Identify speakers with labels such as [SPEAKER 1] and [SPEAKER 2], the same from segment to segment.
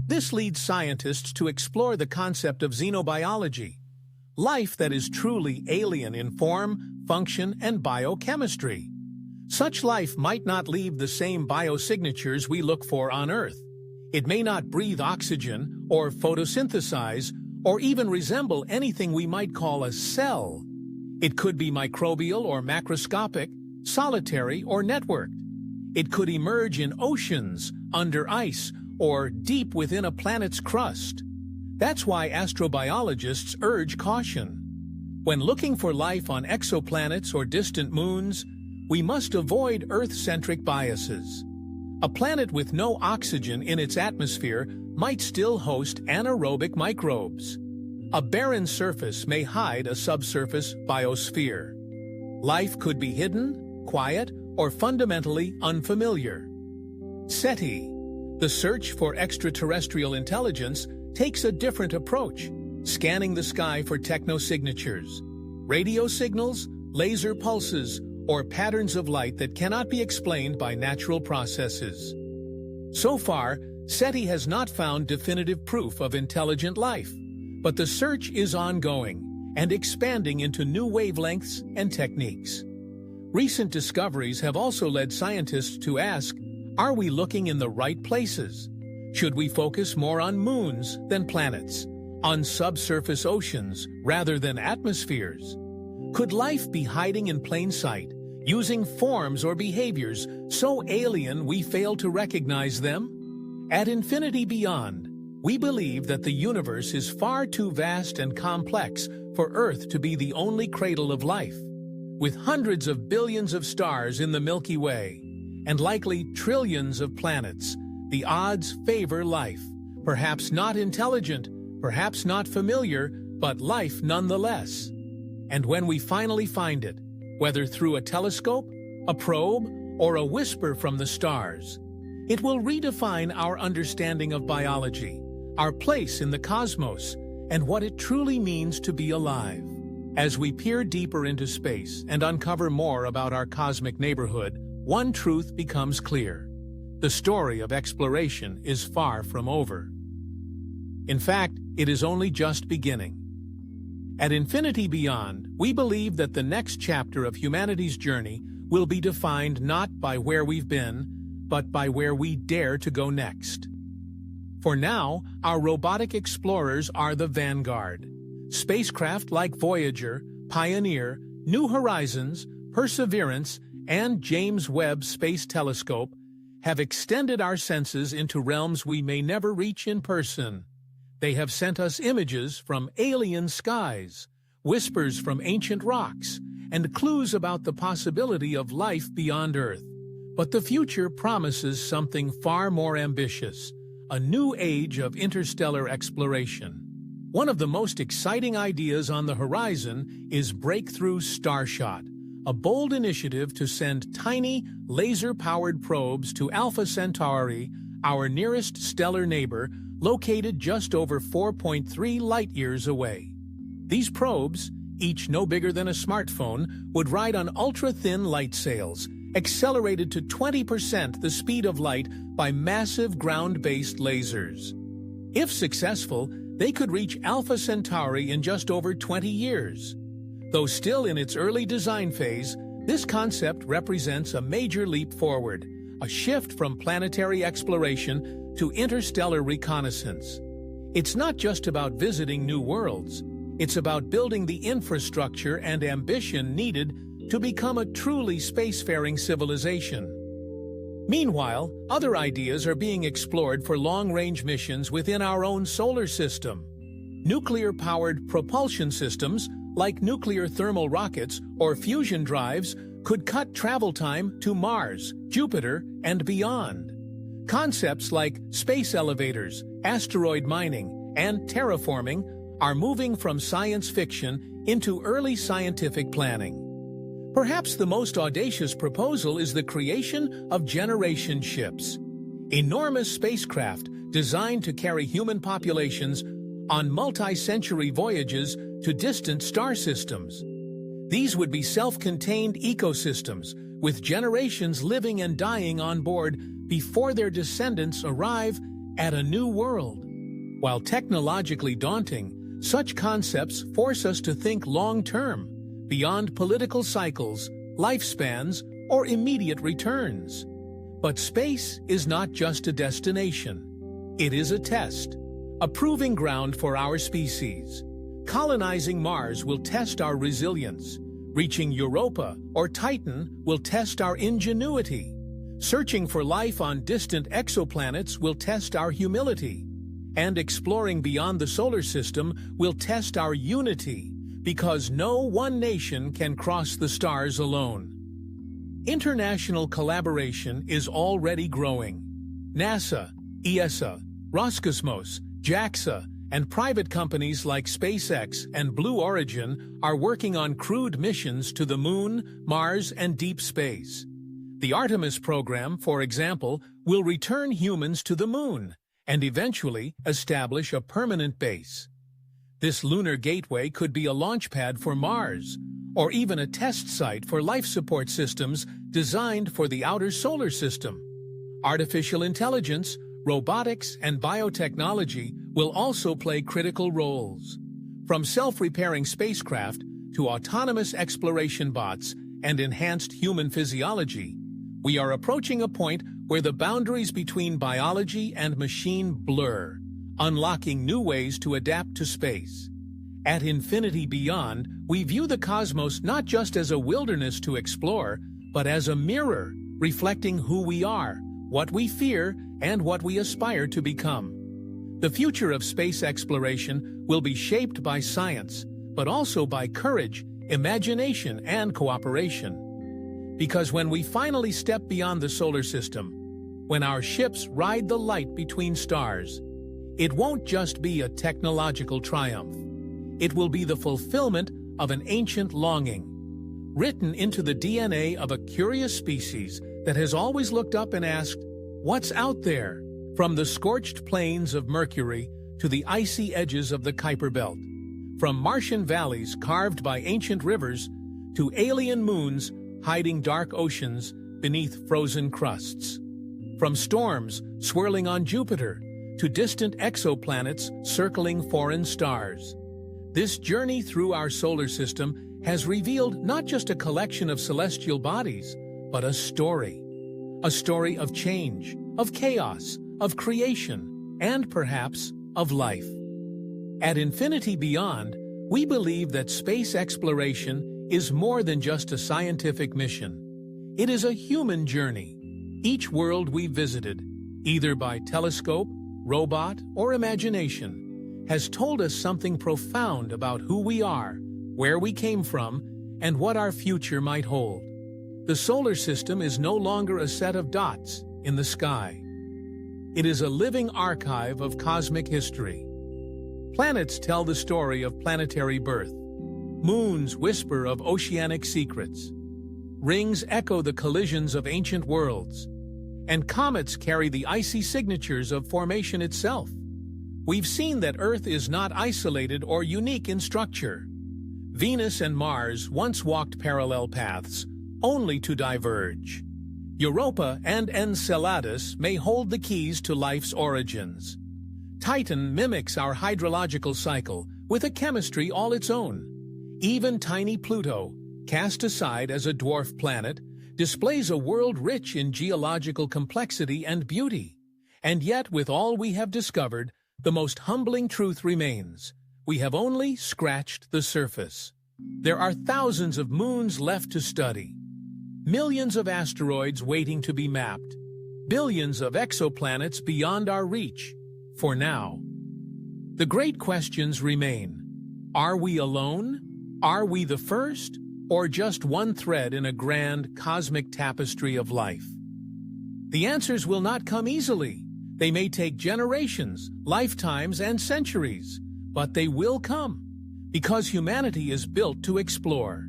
[SPEAKER 1] This leads scientists to explore the concept of xenobiology, life that is truly alien in form, function, and biochemistry. Such life might not leave the same biosignatures we look for on Earth. It may not breathe oxygen or photosynthesize or even resemble anything we might call a cell. It could be microbial or macroscopic, solitary or networked. It could emerge in oceans, under ice, or deep within a planet's crust. That's why astrobiologists urge caution. When looking for life on exoplanets or distant moons, we must avoid Earth-centric biases. A planet with no oxygen in its atmosphere might still host anaerobic microbes. A barren surface may hide a subsurface biosphere. Life could be hidden, quiet, or fundamentally unfamiliar. SETI, the search for extraterrestrial intelligence, takes a different approach, scanning the sky for technosignatures, radio signals, laser pulses, or patterns of light that cannot be explained by natural processes. So far, SETI has not found definitive proof of intelligent life, but the search is ongoing and expanding into new wavelengths and techniques. Recent discoveries have also led scientists to ask, are we looking in the right places? Should we focus more on moons than planets, on subsurface oceans rather than atmospheres? Could life be hiding in plain sight, using forms or behaviors so alien we fail to recognize them? At Infinity Beyond, we believe that the universe is far too vast and complex for Earth to be the only cradle of life. With hundreds of billions of stars in the Milky Way, and likely trillions of planets, the odds favor life. Perhaps not intelligent, perhaps not familiar, but life nonetheless. And when we finally find it, whether through a telescope, a probe, or a whisper from the stars, it will redefine our understanding of biology, our place in the cosmos, and what it truly means to be alive. As we peer deeper into space and uncover more about our cosmic neighborhood, one truth becomes clear. The story of exploration is far from over. In fact, it is only just beginning. At Infinity Beyond, we believe that the next chapter of humanity's journey will be defined not by where we've been, but by where we dare to go next. For now, our robotic explorers are the vanguard. Spacecraft like Voyager, Pioneer, New Horizons, Perseverance, and James Webb Space Telescope have extended our senses into realms we may never reach in person. They have sent us images from alien skies, whispers from ancient rocks, and clues about the possibility of life beyond Earth. But the future promises something far more ambitious, a new age of interstellar exploration. One of the most exciting ideas on the horizon is Breakthrough Starshot, a bold initiative to send tiny, laser-powered probes to Alpha Centauri, our nearest stellar neighbor, located just over 4.3 light-years away. These probes, each no bigger than a smartphone, would ride on ultra-thin light sails, accelerated to 20% the speed of light by massive ground-based lasers. If successful, they could reach Alpha Centauri in just over 20 years. Though still in its early design phase, this concept represents a major leap forward, a shift from planetary exploration to interstellar reconnaissance. It's not just about visiting new worlds. It's about building the infrastructure and ambition needed to become a truly spacefaring civilization. Meanwhile, other ideas are being explored for long-range missions within our own solar system. Nuclear-powered propulsion systems, like nuclear thermal rockets or fusion drives, could cut travel time to Mars, Jupiter, and beyond. Concepts like space elevators, asteroid mining, and terraforming are moving from science fiction into early scientific planning. Perhaps the most audacious proposal is the creation of generation ships, enormous spacecraft designed to carry human populations on multi-century voyages to distant star systems. These would be self-contained ecosystems, with generations living and dying on board before their descendants arrive at a new world. While technologically daunting, such concepts force us to think long-term, beyond political cycles, lifespans, or immediate returns. But space is not just a destination. It is a test, a proving ground for our species. Colonizing Mars will test our resilience. Reaching Europa or Titan will test our ingenuity. Searching for life on distant exoplanets will test our humility. And exploring beyond the solar system will test our unity, because no one nation can cross the stars alone. International collaboration is already growing. NASA, ESA, Roscosmos, JAXA, and private companies like SpaceX and Blue Origin are working on crewed missions to the Moon, Mars, and deep space. The Artemis program, for example, will return humans to the Moon and eventually establish a permanent base. This lunar gateway could be a launchpad for Mars, or even a test site for life support systems designed for the outer solar system. Artificial intelligence, robotics, and biotechnology will also play critical roles. From self-repairing spacecraft to autonomous exploration bots and enhanced human physiology, we are approaching a point where the boundaries between biology and machine blur, unlocking new ways to adapt to space. At Infinity Beyond, we view the cosmos not just as a wilderness to explore, but as a mirror reflecting who we are, what we fear, and what we aspire to become. The future of space exploration will be shaped by science, but also by courage, imagination, and cooperation. Because when we finally step beyond the solar system, when our ships ride the light between stars, it won't just be a technological triumph. It will be the fulfillment of an ancient longing, written into the DNA of a curious species that has always looked up and asked, "What's out there?" From the scorched plains of Mercury to the icy edges of the Kuiper Belt, from Martian valleys carved by ancient rivers to alien moons hiding dark oceans beneath frozen crusts, from storms swirling on Jupiter to distant exoplanets circling foreign stars. This journey through our solar system has revealed not just a collection of celestial bodies, but a story of change, of chaos, of creation, and perhaps of life. At Infinity Beyond, we believe that space exploration is more than just a scientific mission. It is a human journey. Each world we visited, either by telescope, robot, or imagination, has told us something profound about who we are, where we came from, and what our future might hold. The solar system is no longer a set of dots in the sky. It is a living archive of cosmic history. Planets tell the story of planetary birth. Moons whisper of oceanic secrets. Rings echo the collisions of ancient worlds. And comets carry the icy signatures of formation itself. We've seen that Earth is not isolated or unique in structure. Venus and Mars once walked parallel paths, only to diverge. Europa and Enceladus may hold the keys to life's origins. Titan mimics our hydrological cycle with a chemistry all its own. Even tiny Pluto, cast aside as a dwarf planet, displays a world rich in geological complexity and beauty. And yet, with all we have discovered, the most humbling truth remains. We have only scratched the surface. There are thousands of moons left to study. Millions of asteroids waiting to be mapped. Billions of exoplanets beyond our reach. For now. The great questions remain. Are we alone? Are we the first? Or just one thread in a grand cosmic tapestry of life? The answers will not come easily. They may take generations, lifetimes, and centuries. But they will come. Because humanity is built to explore.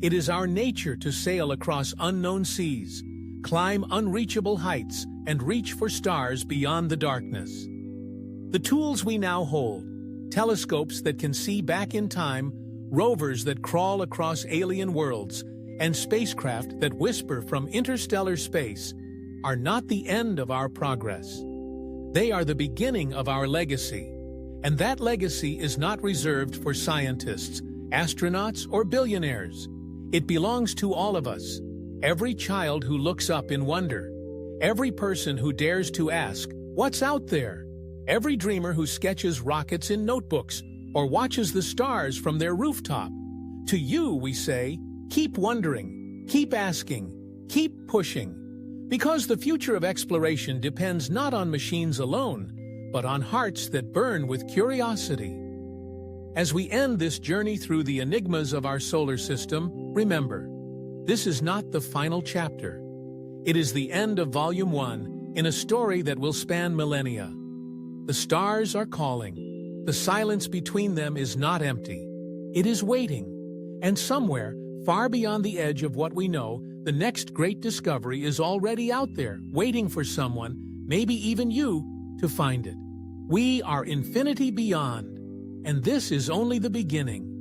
[SPEAKER 1] It is our nature to sail across unknown seas, climb unreachable heights, and reach for stars beyond the darkness. The tools we now hold, telescopes that can see back in time, rovers that crawl across alien worlds, and spacecraft that whisper from interstellar space, are not the end of our progress. They are the beginning of our legacy. And that legacy is not reserved for scientists, astronauts, or billionaires. It belongs to all of us. Every child who looks up in wonder. Every person who dares to ask, "What's out there?" Every dreamer who sketches rockets in notebooks or watches the stars from their rooftop. To you, we say, keep wondering, keep asking, keep pushing. Because the future of exploration depends not on machines alone, but on hearts that burn with curiosity. As we end this journey through the enigmas of our solar system, remember, this is not the final chapter. It is the end of Volume 1 in a story that will span millennia. The stars are calling. The silence between them is not empty. It is waiting. And somewhere, far beyond the edge of what we know, the next great discovery is already out there, waiting for someone, maybe even you, to find it. We are infinity beyond, and this is only the beginning.